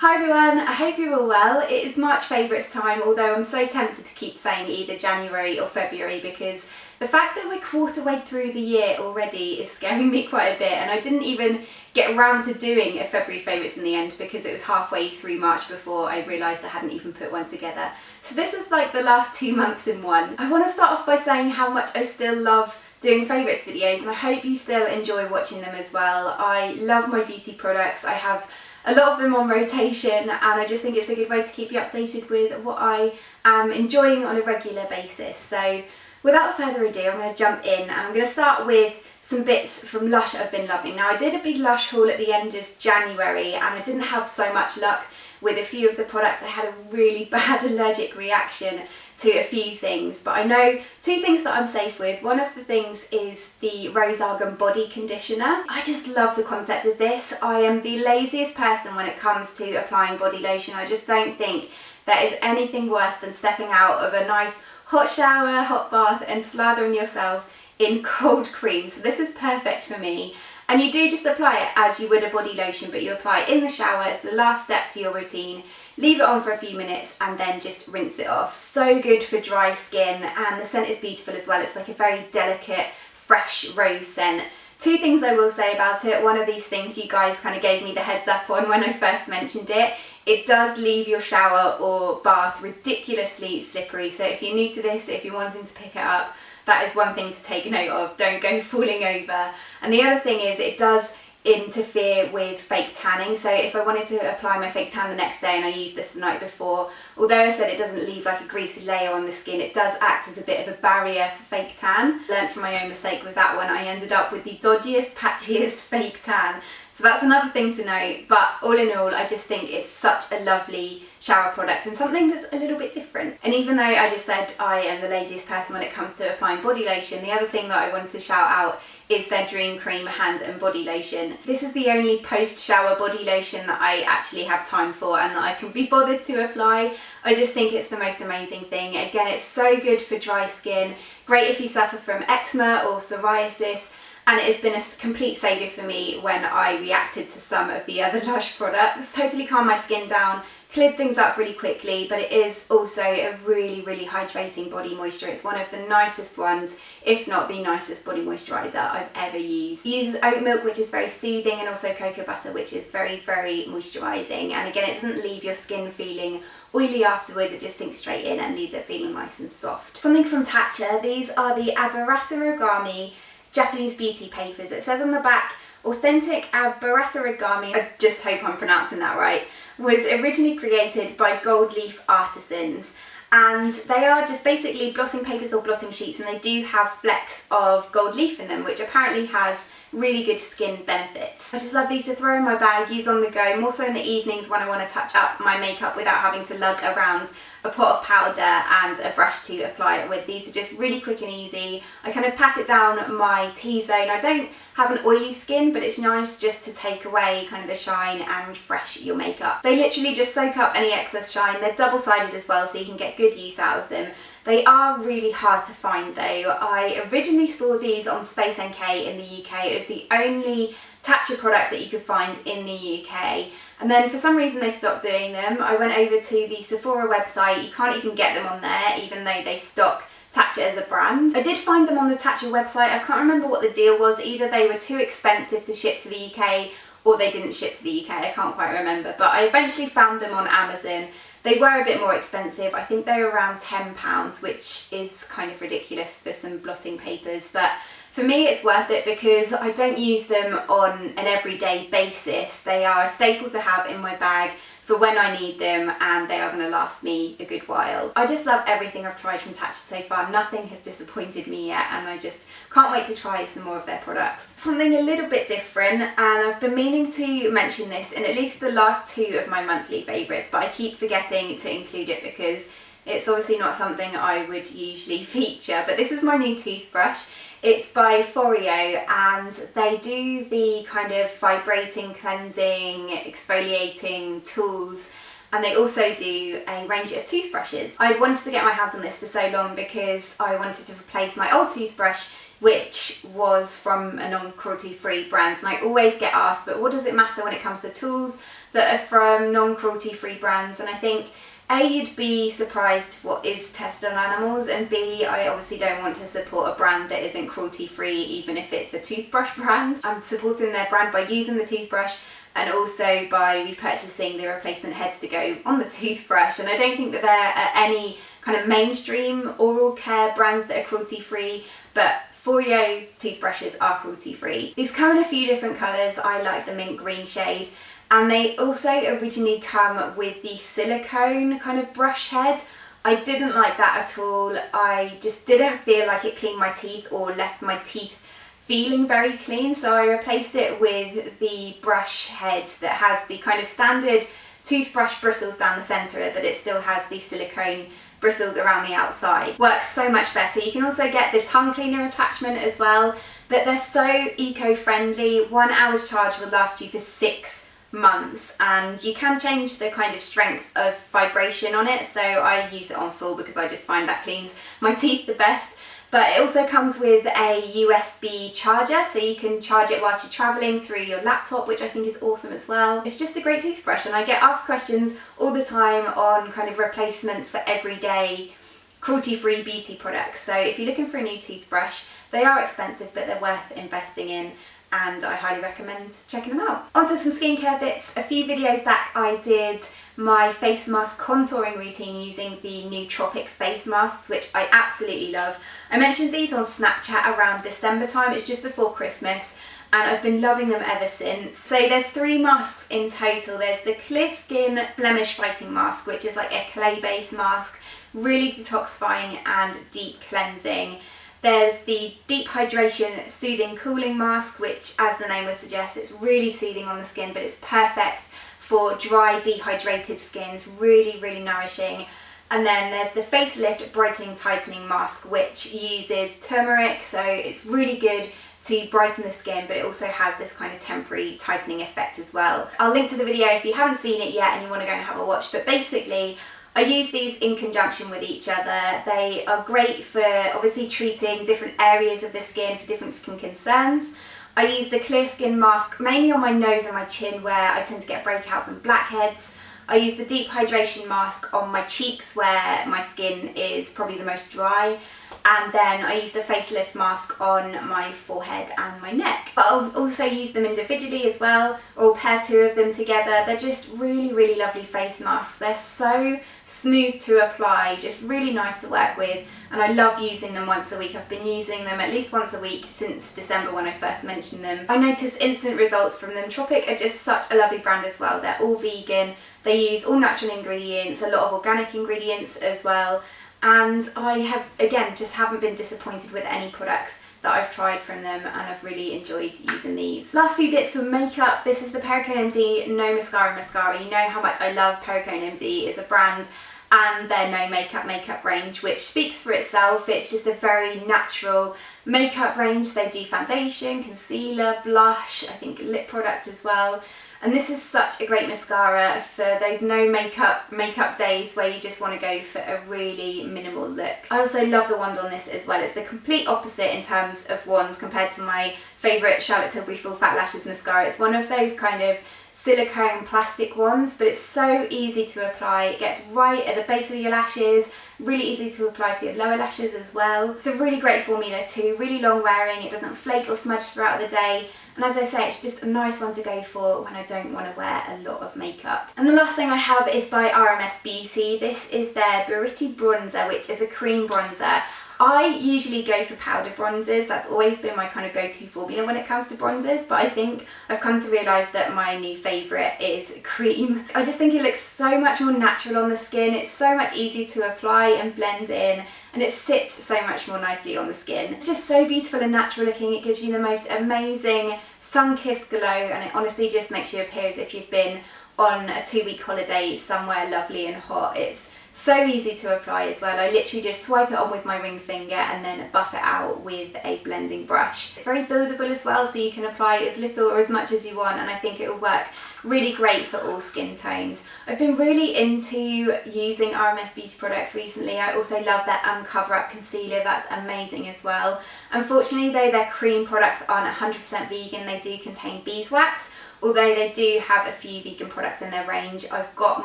Hi everyone, I hope you're all well. It is March favourites time, although I'm so tempted to keep saying either January or February because the fact that we're quarter way through the year already is scaring me quite a bit, and I didn't even get around to doing a February favourites in the end because it was halfway through March before I realised I hadn't even put one together. So this is like the last 2 months in one. I want to start off by saying how much I still love doing favourites videos, and I hope you still enjoy watching them as well. I love my beauty products. I have a lot of them on rotation, and I just think it's a good way to keep you updated with what I am enjoying on a regular basis. So without further ado, I'm going to jump in and I'm going to start with some bits from Lush I've been loving. Now, I did a big Lush haul at the end of January and I didn't have so much luck with a few of the products. I had a really bad allergic reaction to a few things, but I know 2 things that I'm safe with. One of the things is the Rose Argan Body Conditioner. I just love the concept of this. I am the laziest person when it comes to applying body lotion. I just don't think there is anything worse than stepping out of a nice hot shower, hot bath and slathering yourself in cold cream. So this is perfect for me. And you do just apply it as you would a body lotion, but you apply it in the shower as the last step to your routine, leave it on for a few minutes and then just rinse it off. So good for dry skin, and the scent is beautiful as well. It's like a very delicate, fresh rose scent. 2 things I will say about it. One of these things you guys kind of gave me the heads up on when I first mentioned it. It does leave your shower or bath ridiculously slippery. So if you're new to this, if you're wanting to pick it up, that is one thing to take note of. Don't go falling over. And the other thing is it does interfere with fake tanning. So if I wanted to apply my fake tan the next day and I used this the night before, although I said it doesn't leave like a greasy layer on the skin, it does act as a bit of a barrier for fake tan. Learned from my own mistake with that one. I ended up with the dodgiest, patchiest fake tan. So that's another thing to note, but all in all, I just think it's such a lovely shower product and something that's a little bit different. And even though I just said I am the laziest person when it comes to applying body lotion, the other thing that I wanted to shout out is their Dream Cream hand and body lotion. This is the only post-shower body lotion that I actually have time for and that I can be bothered to apply. I just think it's the most amazing thing. Again, it's so good for dry skin, great if you suffer from eczema or psoriasis, and it has been a complete saviour for me when I reacted to some of the other Lush products. Totally calmed my skin down, cleared things up really quickly, but it is also a really, really hydrating body moisture. It's one of the nicest ones, if not the nicest body moisturiser I've ever used. It uses oat milk, which is very soothing, and also cocoa butter, which is very, very moisturising. And again, it doesn't leave your skin feeling oily afterwards, it just sinks straight in and leaves it feeling nice and soft. Something from Tatcha, these are the Abarata Origami Japanese beauty papers. It says on the back, authentic Abarata Origami, I just hope I'm pronouncing that right, was originally created by gold leaf artisans, and they are just basically blotting papers or blotting sheets, and they do have flecks of gold leaf in them, which apparently has really good skin benefits. I just love these to throw in my bag, use on the go, more so in the evenings when I want to touch up my makeup without having to lug around a pot of powder and a brush to apply it with. These are just really quick and easy. I kind of pat it down my T-zone. I don't have an oily skin, but it's nice just to take away kind of the shine and refresh your makeup. They literally just soak up any excess shine. They're double-sided as well, so you can get good use out of them. They are really hard to find though. I originally saw these on Space NK in the UK. It was the only Tatcha product that you could find in the UK. And then for some reason they stopped doing them. I went over to the Sephora website. You can't even get them on there, even though they stock Tatcha as a brand. I did find them on the Tatcha website. I can't remember what the deal was. Either they were too expensive to ship to the UK or they didn't ship to the UK. I can't quite remember, but I eventually found them on Amazon. They were a bit more expensive. I think they were around £10, which is kind of ridiculous for some blotting papers, but for me it's worth it because I don't use them on an everyday basis. They are a staple to have in my bag for when I need them, and they are going to last me a good while. I just love everything I've tried from Tatcha so far. Nothing has disappointed me yet, and I just can't wait to try some more of their products. Something a little bit different, and I've been meaning to mention this in at least the last 2 of my monthly favourites, but I keep forgetting to include it because it's obviously not something I would usually feature. But this is my new toothbrush. It's by Foreo, and they do the kind of vibrating, cleansing, exfoliating tools, and they also do a range of toothbrushes. I'd wanted to get my hands on this for so long because I wanted to replace my old toothbrush, which was from a non-cruelty free brand, and I always get asked, but what does it matter when it comes to tools? that are from non-cruelty free brands, and I think A, you'd be surprised what is tested on animals, and B, I obviously don't want to support a brand that isn't cruelty free even if it's a toothbrush brand. I'm supporting their brand by using the toothbrush and also by repurchasing the replacement heads to go on the toothbrush, and I don't think that there are any kind of mainstream oral care brands that are cruelty free, but Foreo toothbrushes are cruelty free. These come in a few different colours. I like the mint green shade, and they also originally come with the silicone kind of brush head. I didn't like that at all. I just didn't feel like it cleaned my teeth or left my teeth feeling very clean, so I replaced it with the brush head that has the kind of standard toothbrush bristles down the centre, but it still has the silicone bristles around the outside. Works so much better. You can also get the tongue cleaner attachment as well, but they're so eco-friendly. 1 hour's charge will last you for 6 months, and you can change the kind of strength of vibration on it, so I use it on full because I just find that cleans my teeth the best. But it also comes with a USB charger, so you can charge it whilst you're travelling through your laptop, which I think is awesome as well. It's just a great toothbrush, and I get asked questions all the time on kind of replacements for everyday cruelty-free beauty products. So if you're looking for a new toothbrush, they are expensive, but they're worth investing in, and I highly recommend checking them out. Onto some skincare bits. A few videos back I did my face mask contouring routine using the new Tropic face masks, which I absolutely love. I mentioned these on Snapchat around December time, it's just before Christmas, and I've been loving them ever since. So there's 3 masks in total. There's the Clear Skin Blemish Fighting Mask, which is like a clay-based mask, really detoxifying and deep cleansing. There's the Deep Hydration Soothing Cooling Mask, which, as the name would suggest, it's really soothing on the skin, but it's perfect for dry, dehydrated skins, really nourishing. And then there's the Facelift Brightening Tightening Mask, which uses turmeric, so it's really good to brighten the skin, but it also has this kind of temporary tightening effect as well. I'll link to the video if you haven't seen it yet and you want to go and have a watch, but basically I use these in conjunction with each other. They are great for obviously treating different areas of the skin for different skin concerns. I use the Clear Skin Mask mainly on my nose and my chin where I tend to get breakouts and blackheads. I use the Deep Hydration Mask on my cheeks where my skin is probably the most dry. And then I use the Facelift Mask on my forehead and my neck. But I'll also use them individually as well, or pair 2 of them together. They're just really lovely face masks. They're so smooth to apply, just really nice to work with, and I love using them once a week. I've been using them at least once a week since December when I first mentioned them. I noticed instant results from them. Tropic are just such a lovely brand as well. They're all vegan, they use all natural ingredients, a lot of organic ingredients as well. And I have, again, just haven't been disappointed with any products that I've tried from them, and I've really enjoyed using these. Last few bits for makeup. This is the Perricone MD No Mascara Mascara. You know how much I love Perricone MD as a brand and their no makeup range, which speaks for itself. It's just a very natural makeup range. They do foundation, concealer, blush, I think lip product as well. And this is such a great mascara for those no makeup days where you just want to go for a really minimal look. I also love the wand on this as well. It's the complete opposite in terms of wands compared to my favourite Charlotte Tilbury Full Fat Lashes mascara. It's one of those kind of silicone plastic ones, but it's so easy to apply. It gets right at the base of your lashes, really easy to apply to your lower lashes as well. It's a really great formula too, really long wearing, it doesn't flake or smudge throughout the day, and as I say, it's just a nice one to go for when I don't want to wear a lot of makeup. And the last thing I have is by RMS Beauty. This is their Beauty Bronzer, which is a cream bronzer. I usually go for powder bronzers. That's always been my kind of go-to formula when it comes to bronzers, but I think I've come to realise that my new favourite is cream. I just think it looks so much more natural on the skin. It's so much easier to apply and blend in, and it sits so much more nicely on the skin. It's just so beautiful and natural looking. It gives you the most amazing sun-kissed glow, and it honestly just makes you appear as if you've been on a 2-week holiday somewhere lovely and hot. It's so easy to apply as well. I literally just swipe it on with my ring finger and then buff it out with a blending brush. It's very buildable as well, so you can apply as little or as much as you want, and I think it will work really great for all skin tones. I've been really into using RMS Beauty products recently. I also love their Cover Up Concealer, that's amazing as well. Unfortunately though, their cream products aren't 100% vegan. They do contain beeswax, although they do have a few vegan products in their range. I've got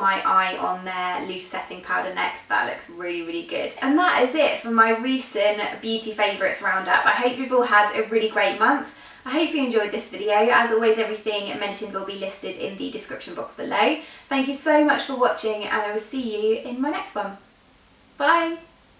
my eye on their loose setting powder next. That looks really, really good. And that is it for my recent beauty favourites roundup. I hope you've all had a really great month. I hope you enjoyed this video. As always, everything mentioned will be listed in the description box below. Thank you so much for watching, and I will see you in my next one. Bye!